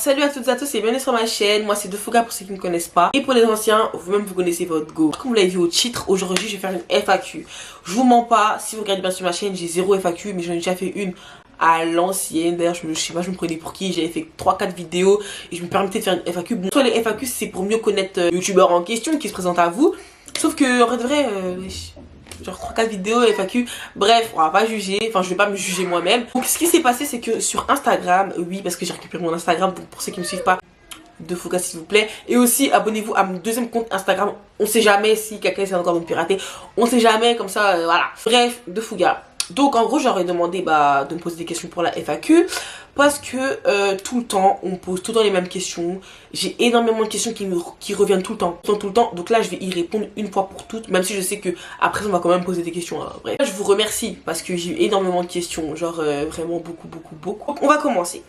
salut à toutes et à tous et bienvenue sur ma chaîne. Moi c'est Defouga pour ceux qui ne me connaissent pas. Et pour les anciens, vous-même vous connaissez votre go. Comme vous l'avez vu au titre, aujourd'hui je vais faire une FAQ. Je vous mens pas, si vous regardez bien sur ma chaîne, j'ai zéro FAQ, mais j'en ai déjà fait une à l'ancienne. D'ailleurs je sais pas, je me prenais pour qui. J'avais fait 3-4 vidéos et je me permettais de faire une FAQ. Bon, soit les FAQ c'est pour mieux connaître le youtubeur en question qui se présente à vous. Sauf que en vrai de vrai, genre 3-4 vidéos FAQ, bref, on va pas juger, enfin je vais pas me juger moi-même. Donc ce qui s'est passé c'est que sur Instagram, oui parce que j'ai récupéré mon Instagram, donc pour ceux qui me suivent pas, Defouga s'il vous plaît. Et aussi abonnez-vous à mon deuxième compte Instagram, on sait jamais si quelqu'un essaie encore de me pirater, on sait jamais comme ça, voilà. Bref, Defouga. Donc en gros j'aurais demandé de me poser des questions pour la FAQ. Parce que tout le temps, on me pose tout le temps les mêmes questions. J'ai énormément de questions qui reviennent tout le temps. Donc là, je vais y répondre une fois pour toutes. Même si je sais que après on va quand même poser des questions. Hein, bref. Je vous remercie parce que j'ai eu énormément de questions. Genre vraiment beaucoup. Donc, on va commencer.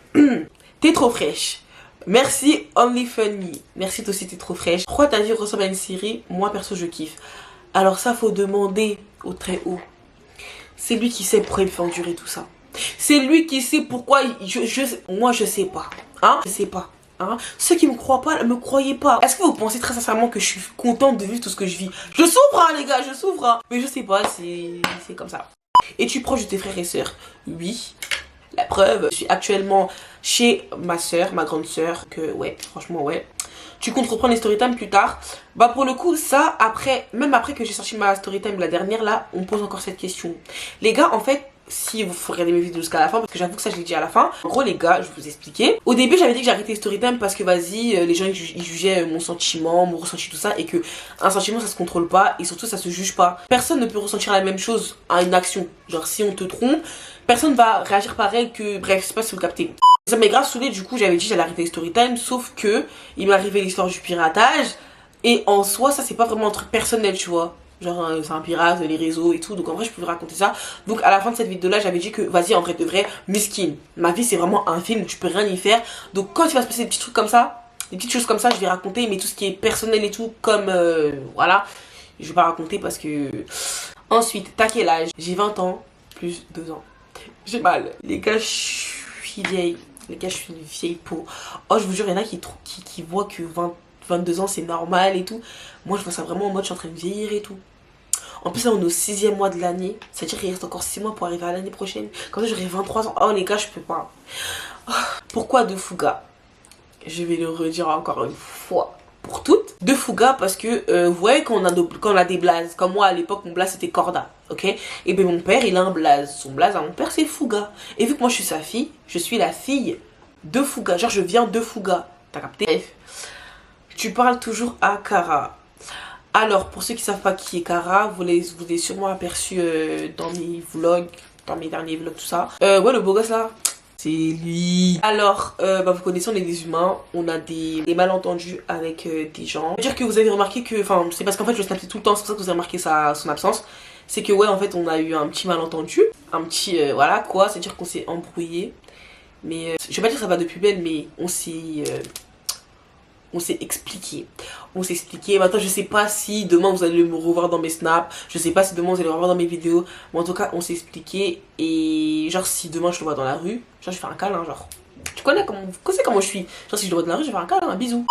T'es trop fraîche. Merci Only Funny. Merci toi aussi, t'es trop fraîche. Pourquoi ta vie ressemble à une série? Moi perso, je kiffe. Alors ça, faut demander au très haut. C'est lui qui sait pourquoi il me fait endurer tout ça. C'est lui qui sait pourquoi moi je sais pas. Hein? Je sais pas. Hein? Ceux qui me croient pas, ne me croyez pas. Est-ce que vous pensez très sincèrement que je suis contente de vivre tout ce que je vis? Je souffre hein, les gars, je souffre hein. Mais je sais pas, c'est comme ça. Es-tu proche de tes frères et sœurs? Oui. La preuve, je suis actuellement chez ma soeur, ma grande soeur. Que ouais, franchement ouais. Tu comptes reprendre les storytime plus tard? Bah pour le coup ça, même après que j'ai sorti ma storytime la dernière là, on me pose encore cette question. Les gars en fait, si vous regardez mes vidéos jusqu'à la fin, parce que j'avoue que ça je l'ai dit à la fin. En gros les gars, je vais vous expliquer. Au début j'avais dit que j'arrêtais les storytime parce que vas-y, les gens ils jugeaient mon sentiment, mon ressenti, tout ça. Et que un sentiment ça se contrôle pas et surtout ça se juge pas. Personne ne peut ressentir la même chose à une action. Genre si on te trompe, personne va réagir pareil que... Bref, je sais pas si vous captez. Ça m'est grave saoulé, du coup j'avais dit j'allais arrêter les storytime, sauf que il m'est arrivé l'histoire du piratage. Et en soi ça c'est pas vraiment un truc personnel tu vois. Genre c'est un pirate, les réseaux et tout, donc en vrai je peux vous raconter ça. Donc à la fin de cette vidéo là j'avais dit que vas-y en vrai de vrai, miskin, ma vie c'est vraiment un film, je peux rien y faire. Donc quand il va se passer des petits trucs comme ça, des petites choses comme ça je vais raconter. Mais tout ce qui est personnel et tout comme voilà, je vais pas raconter parce que... Ensuite, t'as quel âge? J'ai 20 ans, plus 2 ans. J'ai mal. Les gars je suis vieille. Les gars, je suis une vieille peau. Oh, je vous jure, il y en a qui voient que 22 ans, c'est normal et tout. Moi, je vois ça vraiment en mode, je suis en train de vieillir et tout. En plus, là, on est au 6e mois de l'année. C'est-à-dire qu'il reste encore 6 mois pour arriver à l'année prochaine. Comme ça, j'aurai 23 ans. Oh, les gars, je peux pas. Oh, pourquoi Defouga? Je vais le redire encore une fois. Pour toutes, Defouga parce que vous voyez quand on a des blazes, comme moi à l'époque mon blaze c'était Corda, ok. Et bien mon père il a un blaze, son blaze à mon père c'est Fouga. Et vu que moi je suis sa fille, je suis la fille de Fouga, genre je viens de Fouga, t'as capté? Bref, tu parles toujours à Kara. Alors pour ceux qui savent pas qui est Kara, vous l'avez sûrement aperçu dans mes vlogs, dans mes derniers vlogs tout ça. Ouais le beau gosse là. C'est lui. Alors, vous connaissez, on est des humains. On a des malentendus avec des gens. Dire que vous avez remarqué que... Enfin, c'est parce qu'en fait, je snappais tout le temps. C'est pour ça que vous avez remarqué son absence. C'est que, ouais, en fait, on a eu un petit malentendu. Un petit... voilà, quoi. C'est-à-dire qu'on s'est embrouillé. Mais... je vais pas dire que ça va de plus belle, mais on s'est expliqué. On s'est expliqué. Maintenant, je sais pas si demain vous allez me revoir dans mes snaps. Je sais pas si demain vous allez me revoir dans mes vidéos. Mais en tout cas, on s'est expliqué. Et genre, si demain je le vois dans la rue, genre, je fais un câlin. Genre, tu connais comment je suis. Genre, si je le vois dans la rue, je vais faire un câlin, un bisou.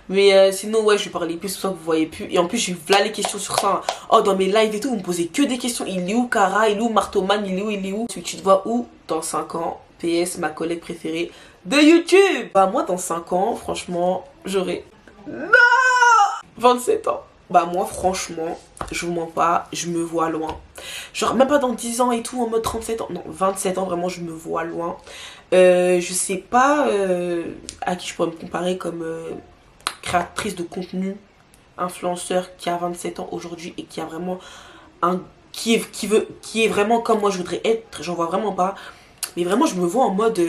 Mais sinon, ouais, je vais parler plus, c'est pour ça que vous voyez plus. Et en plus, j'ai là les questions sur ça. Oh, dans mes lives et tout, vous me posez que des questions. Il est où, Kara? Il est où, Martoman? Il est où? Tu te vois où dans 5 ans? PS, ma collègue préférée de YouTube. Bah, moi, dans 5 ans, franchement, j'aurai... Non 27 ans. Bah moi franchement, je vous mens pas, je me vois loin. Genre même pas dans 10 ans et tout en mode 37 ans. Non, 27 ans vraiment je me vois loin. Je sais pas à qui je pourrais me comparer comme créatrice de contenu, influenceur qui a 27 ans aujourd'hui et qui a vraiment qui est vraiment comme moi je voudrais être. J'en vois vraiment pas. Mais vraiment je me vois en mode...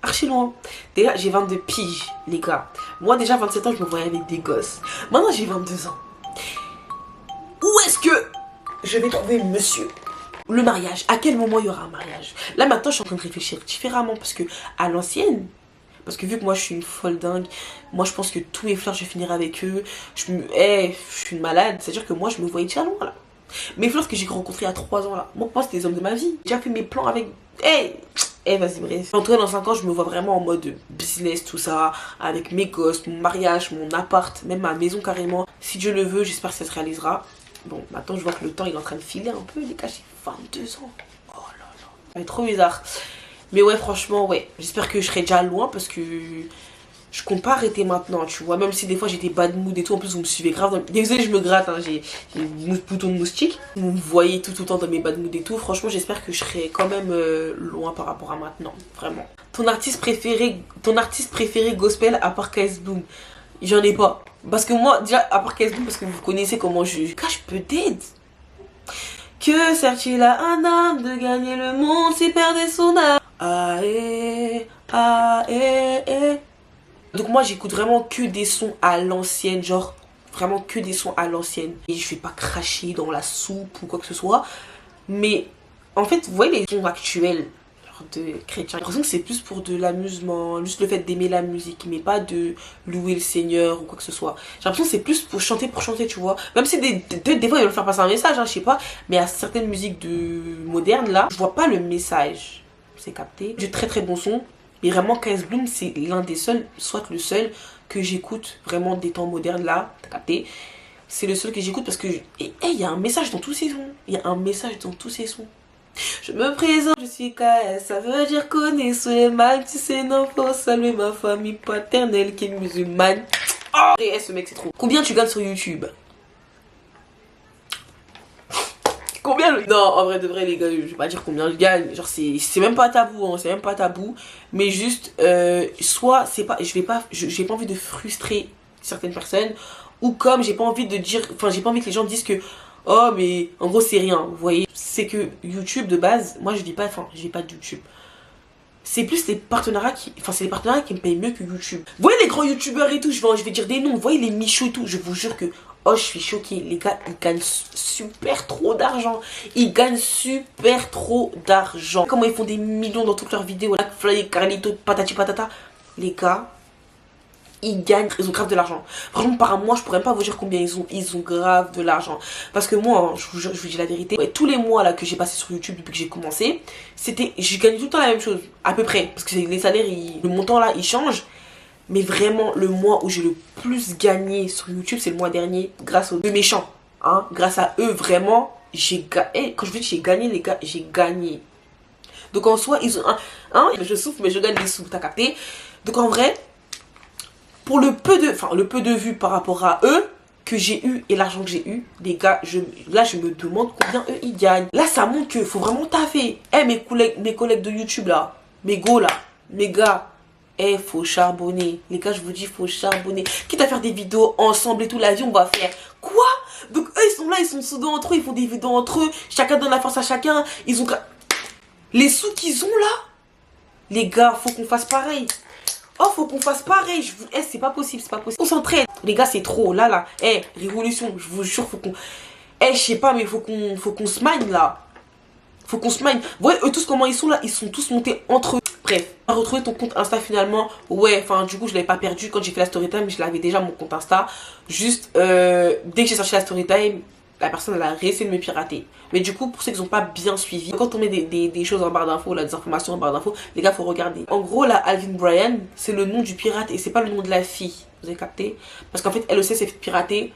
archi loin. Déjà j'ai 22 piges les gars. Moi déjà 27 ans je me voyais avec des gosses. Maintenant j'ai 22 ans. Où est-ce que je vais trouver monsieur? Le mariage, à quel moment il y aura un mariage? Là maintenant je suis en train de réfléchir différemment. Parce que à l'ancienne, parce que vu que moi je suis une folle dingue, moi je pense que tous mes fleurs je vais finir avec eux. Je suis une malade. C'est à dire que moi je me voyais déjà loin là. Mes fleurs que j'ai rencontrées à 3 ans là, moi pour moi c'était les hommes de ma vie. J'ai déjà fait mes plans avec... Eh vas-y bref. En tout cas dans 5 ans je me vois vraiment en mode business tout ça, avec mes gosses, mon mariage, mon appart, même ma maison carrément. Si Dieu le veut, j'espère que ça se réalisera. Bon maintenant je vois que le temps il est en train de filer un peu, les gars, j'ai 22 ans. Oh là là. Ça va être trop bizarre. Mais ouais franchement ouais, j'espère que je serai déjà loin parce que je compte pas arrêter maintenant, tu vois. Même si des fois j'étais bad mood et tout, en plus vous me suivez grave dans... Désolé je me gratte, hein, j'ai un bouton de moustique. Vous me voyez tout le temps dans mes bad mood et tout. Franchement j'espère que je serai quand même loin par rapport à maintenant, vraiment. Ton artiste préféré gospel à part KS Bloom? J'en ai pas. Parce que moi, déjà, à part KS Bloom, parce que vous connaissez comment je cache peut-être. Que sert-il à un homme de gagner le monde s'il perdait son âme? Ah eh, ah eh, eh. Donc moi j'écoute vraiment que des sons à l'ancienne, genre vraiment que des sons à l'ancienne. Et je vais pas cracher dans la soupe ou quoi que ce soit. Mais en fait vous voyez les sons actuels genre de chrétiens, j'ai l'impression que c'est plus pour de l'amusement, juste le fait d'aimer la musique, mais pas de louer le Seigneur ou quoi que ce soit. J'ai l'impression que c'est plus pour chanter, tu vois. Même si des fois ils veulent faire passer un message, hein, je sais pas. Mais à certaines musiques modernes là, je vois pas le message. C'est capté. Du très très bon son. Mais vraiment KS Bloom c'est l'un des seuls, soit le seul que j'écoute vraiment des temps modernes là, t'as capté. C'est le seul que j'écoute parce que il y a un message dans tous ces sons. Il y a un message dans tous ces sons. Je me présente, je suis KS, ça veut dire connaître les mal, tu sais non faut saluer ma famille paternelle qui est musulmane. Oh ce mec c'est trop. Combien tu gagnes sur YouTube? Combien non, en vrai de vrai les gars, je vais pas dire combien je gagne. Genre c'est même pas tabou, hein, c'est même pas tabou. Mais juste, soit c'est pas, j'ai pas envie de frustrer certaines personnes. Ou comme j'ai pas envie de dire, enfin j'ai pas envie que les gens disent que oh mais en gros c'est rien, vous voyez. C'est que YouTube de base, moi je vis pas de YouTube. C'est plus les partenariats qui, enfin c'est les partenariats qui me payent mieux que YouTube. Vous voyez les grands youtubeurs et tout, je vais dire des noms, vous voyez les Michou et tout, je vous jure que oh je suis choquée, les gars ils gagnent super trop d'argent. Ils gagnent super trop d'argent. Comment ils font des millions dans toutes leurs vidéos, là, Fly, Carlito, patati patata. Les gars, ils gagnent, ils ont grave de l'argent. Franchement par mois je pourrais pas vous dire combien ils ont grave de l'argent. Parce que moi, hein, je vous jure, je vous dis la vérité, ouais, tous les mois là que j'ai passé sur YouTube depuis que j'ai commencé, je gagnais tout le temps la même chose, à peu près. Parce que les salaires, le montant là il change. Mais vraiment le mois où j'ai le plus gagné sur YouTube c'est le mois dernier, grâce aux deux méchants, hein. Grâce à eux vraiment, j'ai gagné. Quand je vous dis j'ai gagné les gars, j'ai gagné. Donc en soi ils ont je souffre mais je gagne des sous, t'as capté. Donc en vrai, pour le peu de vues par rapport à eux que j'ai eu et l'argent que j'ai eu, les gars, là je me demande combien eux ils gagnent. Là ça montre qu'il faut vraiment taffer. Eh mes collègues de YouTube là, mes go là, mes gars, eh faut charbonner. Les gars je vous dis faut charbonner. Quitte à faire des vidéos ensemble et tout, la vie on va faire. Quoi? Donc eux ils sont là, ils sont soudés entre eux, ils font des vidéos entre eux, chacun donne la force à chacun. Ils ont les sous qu'ils ont là. Les gars faut qu'on fasse pareil. Oh faut qu'on fasse pareil, c'est pas possible, c'est pas possible. On s'entraide. Les gars c'est trop, là, révolution, je vous jure, faut qu'on... je sais pas mais faut qu'on se mine là. Faut qu'on se mine. Vous voyez eux tous comment ils sont là, ils sont tous montés entre eux. Bref, on va retrouver ton compte Insta finalement. Ouais, enfin du coup je l'avais pas perdu quand j'ai fait la story time, je l'avais déjà mon compte Insta. Juste, dès que j'ai sorti la story time, la personne elle a réussi de me pirater. Mais du coup pour ceux qui n'ont pas bien suivi, quand on met des choses en barre d'infos, des informations en barre d'infos, les gars faut regarder. En gros là Alvin Bryan c'est le nom du pirate et c'est pas le nom de la fille. Vous avez capté? Parce qu'en fait elle aussi s'est fait pirater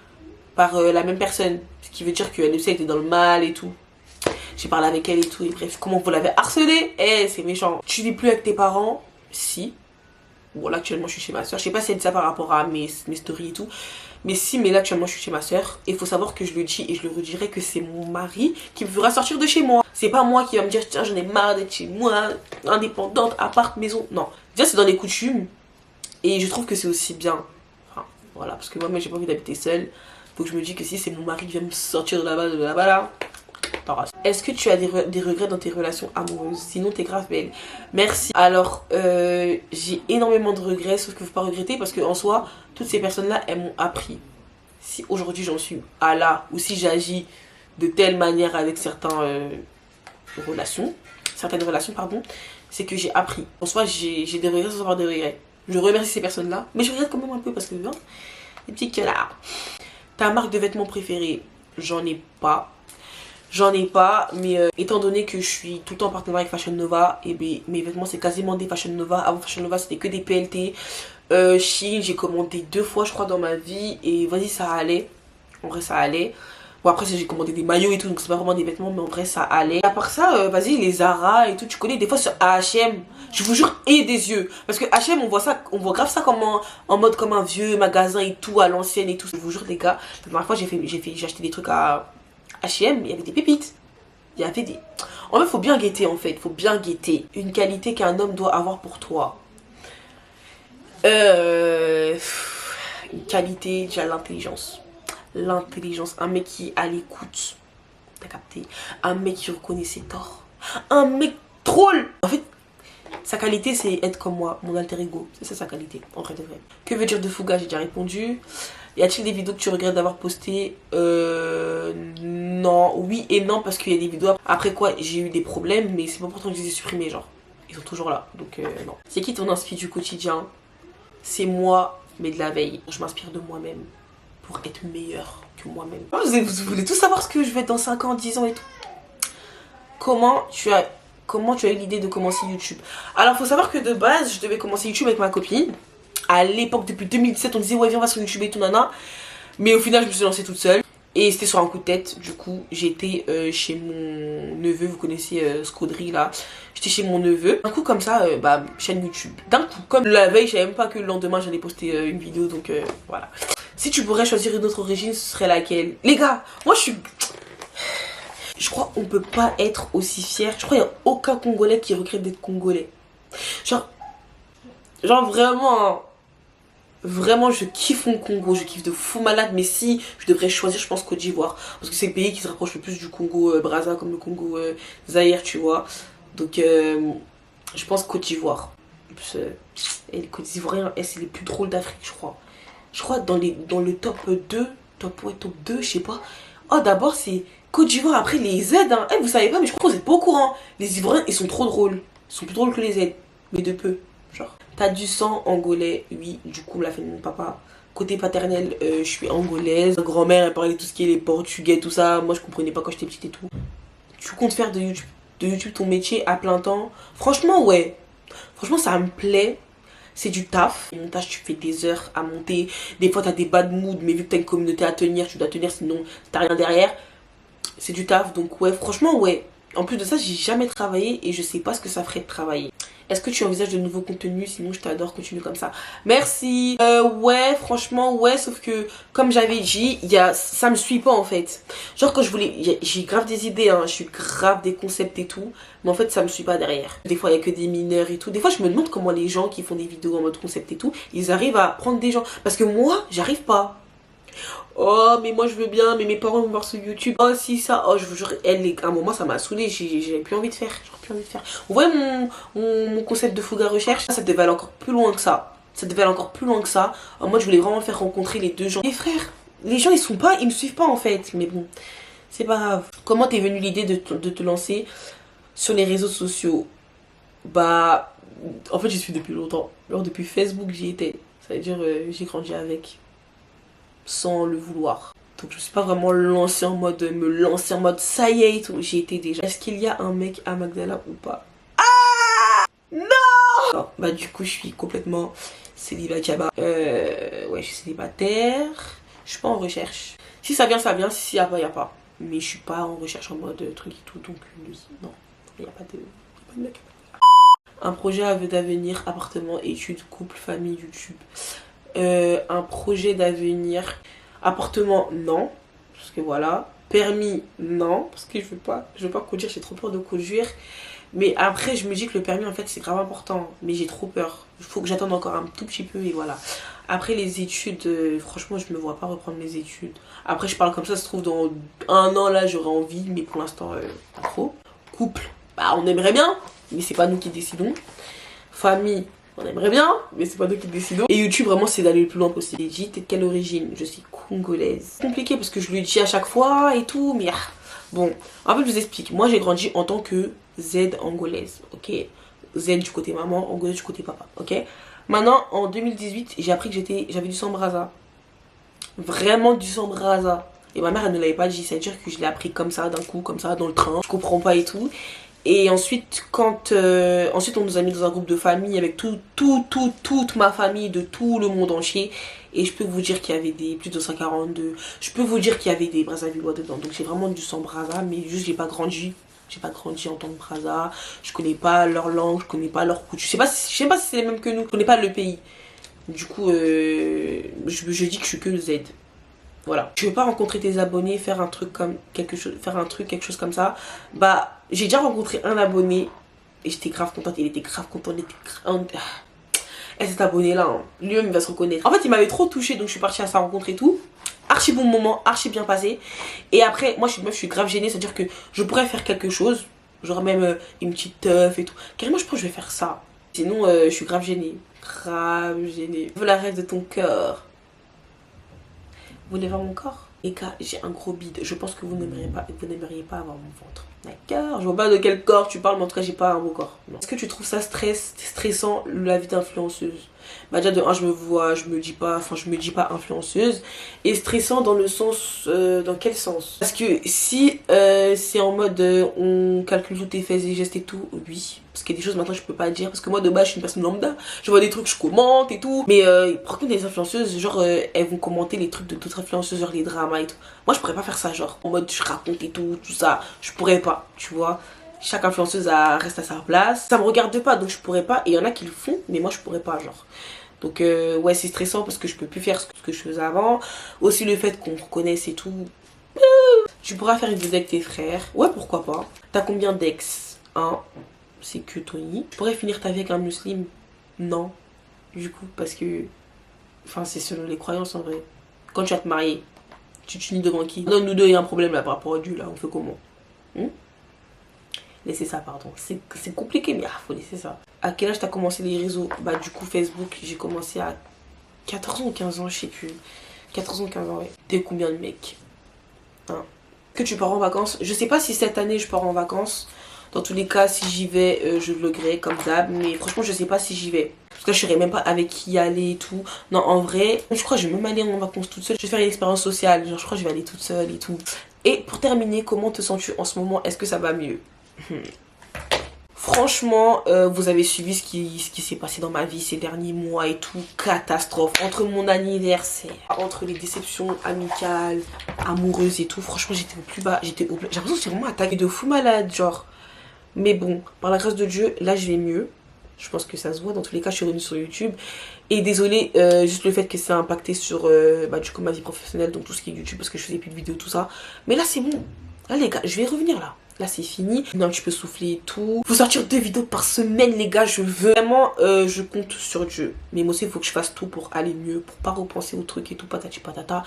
par la même personne. Ce qui veut dire qu'elle aussi était dans le mal et tout. J'ai parlé avec elle et tout et bref. Comment vous l'avez harcelé? C'est méchant. Tu vis plus avec tes parents? Si. Bon là actuellement je suis chez ma soeur. Je sais pas si elle dit ça par rapport à mes stories et tout. Mais si, mais là actuellement je suis chez ma soeur. Et il faut savoir que je le dis et je le redirai que c'est mon mari qui me fera sortir de chez moi. C'est pas moi qui va me dire tiens j'en ai marre d'être chez moi, indépendante, appart, maison. Non. Déjà c'est dans les coutumes. Et je trouve que c'est aussi bien. Enfin voilà, parce que moi j'ai pas envie d'habiter seule. Donc je me dis que si c'est mon mari qui vient me sortir de là-bas là. Est-ce que tu as des regrets dans tes relations amoureuses? Sinon t'es grave belle. Merci. Alors j'ai énormément de regrets, sauf que faut pas regretter parce que en soi toutes ces personnes là elles m'ont appris. Si aujourd'hui j'en suis à là, ou si j'agis de telle manière avec certaines relations pardon, c'est que j'ai appris. En soi j'ai des regrets sans avoir des regrets. Je remercie ces personnes là, mais je regrette quand même un peu parce que hein, les petits là. Ta marque de vêtements préférée? J'en ai pas. j'en ai pas, mais étant donné que je suis tout le temps en partenariat avec Fashion Nova, et ben, mes vêtements c'est quasiment des Fashion Nova. Avant Fashion Nova c'était que des PLT. Shein, j'ai commandé 2 fois je crois dans ma vie, et vas-y ça allait, en vrai ça allait. Bon après j'ai commandé des maillots et tout, donc c'est pas vraiment des vêtements, mais en vrai ça allait. À part ça, vas-y les Zara et tout, tu connais des fois sur H&M, je vous jure, et des yeux. Parce que H&M on voit ça, on voit grave ça comme en mode comme un vieux magasin et tout, à l'ancienne et tout. Je vous jure les gars, la dernière fois j'ai acheté des trucs à H&M, il y avait des pépites. Il y avait des... En fait faut bien guetter en fait, faut bien guetter. Une qualité qu'un homme doit avoir pour toi. Une qualité, déjà l'intelligence. L'intelligence, un mec qui est à l'écoute, t'as capté, un mec qui reconnaît ses torts, un mec troll. En fait sa qualité c'est être comme moi, mon alter ego, c'est ça sa qualité en vrai de vrai. Que veut dire de Fouga, j'ai déjà répondu. Y a-t-il des vidéos que tu regrettes d'avoir postées? Non, oui et non, parce qu'il y a des vidéos après quoi j'ai eu des problèmes, mais c'est pas pourtant que je les ai supprimés, genre ils sont toujours là, donc non. C'est qui ton inspi du quotidien? C'est moi, mais de la veille. Je m'inspire de moi-même pour être meilleure que moi-même. Vous voulez tout savoir ce que je vais être dans 5 ans, 10 ans et tout. Comment tu as eu l'idée de commencer YouTube? Alors faut savoir que de base je devais commencer YouTube avec ma copine. À l'époque depuis 2017 on disait ouais viens on va sur YouTube et tout nana. Mais au final je me suis lancée toute seule. Et c'était sur un coup de tête. Du coup j'étais chez mon neveu. Vous connaissez Scaudry là. J'étais chez mon neveu. Un coup comme ça bah chaîne YouTube. D'un coup comme la veille je savais même pas que le lendemain j'allais poster une vidéo. Donc voilà. Si tu pourrais choisir une autre origine, ce serait laquelle? Les gars, moi je crois qu'on peut pas être aussi fier. Je crois qu'il n'y a aucun Congolais qui regrette d'être Congolais. Genre vraiment, hein, vraiment je kiffe mon Congo, je kiffe de fou malade. Mais si je devrais choisir, je pense Côte d'Ivoire. Parce que c'est le pays qui se rapproche le plus du Congo Brazza, comme le Congo Zaïre, tu vois. Donc je pense Côte d'Ivoire. Et les Côtes d'Ivoiriens, c'est les plus drôles d'Afrique, je crois. Je crois dans le top 2, top 2, je sais pas. Oh d'abord c'est Côte d'Ivoire, après les Z, hein. Vous savez pas mais je crois que vous êtes pas au courant. Les Ivoiriens ils sont trop drôles. Ils sont plus drôles que les Z, mais de peu. Genre, t'as du sang angolais, oui, du coup la famille de mon papa. Côté paternel, je suis angolaise. Ma grand-mère elle parlait tout ce qui est les portugais, tout ça. Moi je comprenais pas quand j'étais petite et tout. Tu comptes faire de YouTube ton métier à plein temps? Franchement ouais. Franchement ça me plaît. C'est du taf. Le montage, tu fais des heures à monter. Des fois, t'as des bad moods, mais vu que t'as une communauté à tenir, tu dois tenir, sinon t'as rien derrière. C'est du taf, donc ouais, franchement, ouais. En plus de ça, j'ai jamais travaillé et je sais pas ce que ça ferait de travailler. Est-ce que tu envisages de nouveaux contenus? Sinon, je t'adore, continue comme ça. Merci. Ouais, franchement, ouais, sauf que, comme j'avais dit, ça me suit pas en fait. Genre, quand je voulais. J'ai grave des idées, hein, je suis grave des concepts et tout. Mais en fait, ça me suit pas derrière. Des fois, il y a que des mineurs et tout. Des fois, je me demande comment les gens qui font des vidéos en mode concept et tout, ils arrivent à prendre des gens. Parce que moi, j'arrive pas. Oh mais moi je veux bien, mais mes parents vont me voir sur YouTube. Oh si ça, oh je vous jure, à un moment ça m'a saoulé, j'avais plus envie de faire, Vous voyez mon concept de Fouga recherche, ça devait aller encore plus loin que ça. Moi je voulais vraiment faire rencontrer les deux gens. Les frères, les gens ils me suivent pas en fait, mais bon, c'est pas grave. Comment t'es venue l'idée de te lancer sur les réseaux sociaux? Bah, en fait j'y suis depuis longtemps. Alors depuis Facebook j'y étais, ça veut dire j'ai grandi avec. Sans le vouloir. Donc je suis pas vraiment lancée en mode ça y est et tout. J'y étais déjà. Est-ce qu'il y a un mec à Magdala ou pas? Ah non, non. Bah du coup je suis complètement célibataire. Ouais je suis célibataire. Je suis pas en recherche. Si ça vient ça vient. Si y a pas y a pas. Mais je suis pas en recherche en mode truc et tout. Donc non. Y a pas de mec. Un projet d'avenir, appartement, études, couple, famille, YouTube. Un projet d'avenir, appartement non parce que voilà, permis non parce que je veux pas conduire, j'ai trop peur de conduire, mais après je me dis que le permis en fait c'est grave important, mais j'ai trop peur, il faut que j'attende encore un tout petit peu et voilà. Après les études, franchement je me vois pas reprendre mes études. Après je parle comme ça se trouve dans un an là j'aurais envie, mais pour l'instant pas trop. Couple, bah on aimerait bien mais c'est pas nous qui décidons. Famille, on aimerait bien, mais c'est pas nous qui décidons. Et YouTube, vraiment, c'est d'aller le plus loin possible. J'ai dit, t'es de quelle origine? Je suis congolaise. C'est compliqué parce que je lui dis à chaque fois et tout, mais bon, en fait, je vous explique. Moi, j'ai grandi en tant que Z angolaise, ok? Z du côté maman, angolaise du côté papa, ok? Maintenant, en 2018, j'ai appris que j'avais du sang brasa. Vraiment du sang brasa. Et ma mère, elle ne l'avait pas dit. C'est-à-dire que je l'ai appris comme ça, d'un coup, comme ça, dans le train. Je comprends pas et tout. Et ensuite, ensuite on nous a mis dans un groupe de famille avec toute ma famille de tout le monde entier. Et je peux vous dire qu'il y avait des plus de 142. Je peux vous dire qu'il y avait des Brazzavillois dedans. Donc j'ai vraiment du sang Brazza, mais juste j'ai pas grandi. J'ai pas grandi en tant que Brazza. Je connais pas leur langue, je connais pas leur coutume. Je sais pas si c'est les mêmes que nous. Je connais pas le pays. Du coup, je dis que je suis que Z. Voilà. Je veux pas rencontrer tes abonnés, faire un truc comme quelque chose comme ça. Bah, j'ai déjà rencontré un abonné et j'étais grave contente. Il était grave content, il était grave... Et cet abonné là, hein, lui-même il va se reconnaître. En fait, il m'avait trop touché, donc je suis partie à sa rencontre et tout. Archi bon moment, archi bien passé. Et après, moi je suis une meuf, je suis grave gênée, c'est-à-dire que je pourrais faire quelque chose, genre même une petite teuf et tout. Carrément, je pense que je vais faire ça. Sinon, je suis grave gênée. Grave gênée. Je veux la rêve de ton cœur. Vous voulez voir mon corps? Les gars, j'ai un gros bide. Je pense que vous n'aimeriez pas avoir mon ventre. D'accord? Je vois pas de quel corps tu parles, mais en tout cas, j'ai pas un beau corps. Est-ce que tu trouves ça stressant, la vie d'influenceuse? Bah déjà de un, je me dis pas influenceuse. Et stressant dans le sens, dans quel sens? Parce que si c'est en mode on calcule tous tes faits et gestes et tout, oui. Parce qu'il y a des choses maintenant je peux pas dire. Parce que moi de base je suis une personne lambda. Je vois des trucs, je commente et tout. Mais par contre les influenceuses, genre elles vont commenter les trucs de d'autres influenceuses, genre les dramas et tout. Moi je pourrais pas faire ça, genre en mode je raconte et tout ça. Je pourrais pas, tu vois. Chaque influenceuse reste à sa place. Ça me regarde pas, donc je pourrais pas. Et il y en a qui le font, mais moi je pourrais pas, genre. Donc ouais, c'est stressant parce que je peux plus faire ce que je faisais avant. Aussi le fait qu'on me reconnaisse et tout. Tu pourras faire une vidéo avec tes frères. Ouais, pourquoi pas. T'as combien d'ex? Un, c'est que Tony. Tu pourrais finir ta vie avec un musulman? Non. Du coup, parce que... Enfin, c'est selon les croyances en vrai. Quand tu vas te marier, tu t'unis devant qui? Non, nous deux, il y a un problème là par rapport à Dieu là. On fait comment? Laissez ça, pardon. C'est compliqué, mais faut laisser ça. À quel âge t'as commencé les réseaux? Bah, du coup, Facebook, j'ai commencé à 14 ans ou 15 ans, je sais plus. 14 ans ou 15 ans, ouais. T'es combien de mecs? Hein. Que tu pars en vacances? Je sais pas si cette année je pars en vacances. Dans tous les cas, si j'y vais, je vloggerai comme d'hab. Mais franchement, je sais pas si j'y vais. Parce que je saurais même pas avec qui aller et tout. Non, en vrai, je crois que je vais même aller en vacances toute seule. Je vais faire une expérience sociale. Genre, je crois que je vais aller toute seule et tout. Et pour terminer, comment te sens-tu en ce moment? Est-ce que ça va mieux? Franchement, vous avez suivi ce qui s'est passé dans ma vie ces derniers mois et tout. Catastrophe. Entre mon anniversaire, entre les déceptions amicales, amoureuses et tout. Franchement, j'étais au plus bas. J'ai l'impression que j'étais vraiment attaquée de fou malade, genre. Mais bon, par la grâce de Dieu, là, je vais mieux. Je pense que ça se voit. Dans tous les cas, je suis revenue sur YouTube. Et désolé, juste le fait que ça a impacté sur du coup, ma vie professionnelle, donc tout ce qui est YouTube, parce que je faisais plus de vidéos, tout ça. Mais là, c'est bon. Là, les gars, je vais revenir là. Là, c'est fini. Non, tu peux souffler et tout. Faut sortir 2 vidéos par semaine, les gars. Je veux vraiment, je compte sur Dieu. Mais moi aussi, il faut que je fasse tout pour aller mieux, pour pas repenser au truc et tout, patati patata.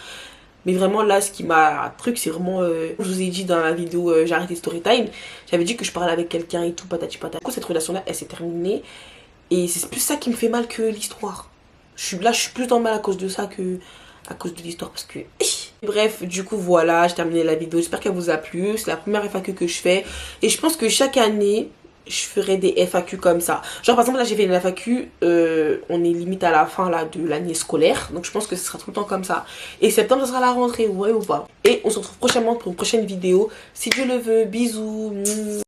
Mais vraiment, là, ce qui m'a truc, c'est vraiment... je vous ai dit dans la vidéo j'ai arrêté Storytime. J'avais dit que je parlais avec quelqu'un et tout, patati patata. Du coup, cette relation-là, elle s'est terminée. Et c'est plus ça qui me fait mal que l'histoire. Je suis plus dans le mal à cause de ça que à cause de l'histoire. Parce que... Bref, du coup, voilà, j'ai terminé la vidéo. J'espère qu'elle vous a plu. C'est la première FAQ que je fais. Et je pense que chaque année... je ferai des FAQ comme ça. Genre par exemple là j'ai fait une FAQ, on est limite à la fin là de l'année scolaire. Donc je pense que ce sera tout le temps comme ça. Et septembre ça sera la rentrée, ouais ou pas. Et on se retrouve prochainement pour une prochaine vidéo. Si Dieu le veut, bisous.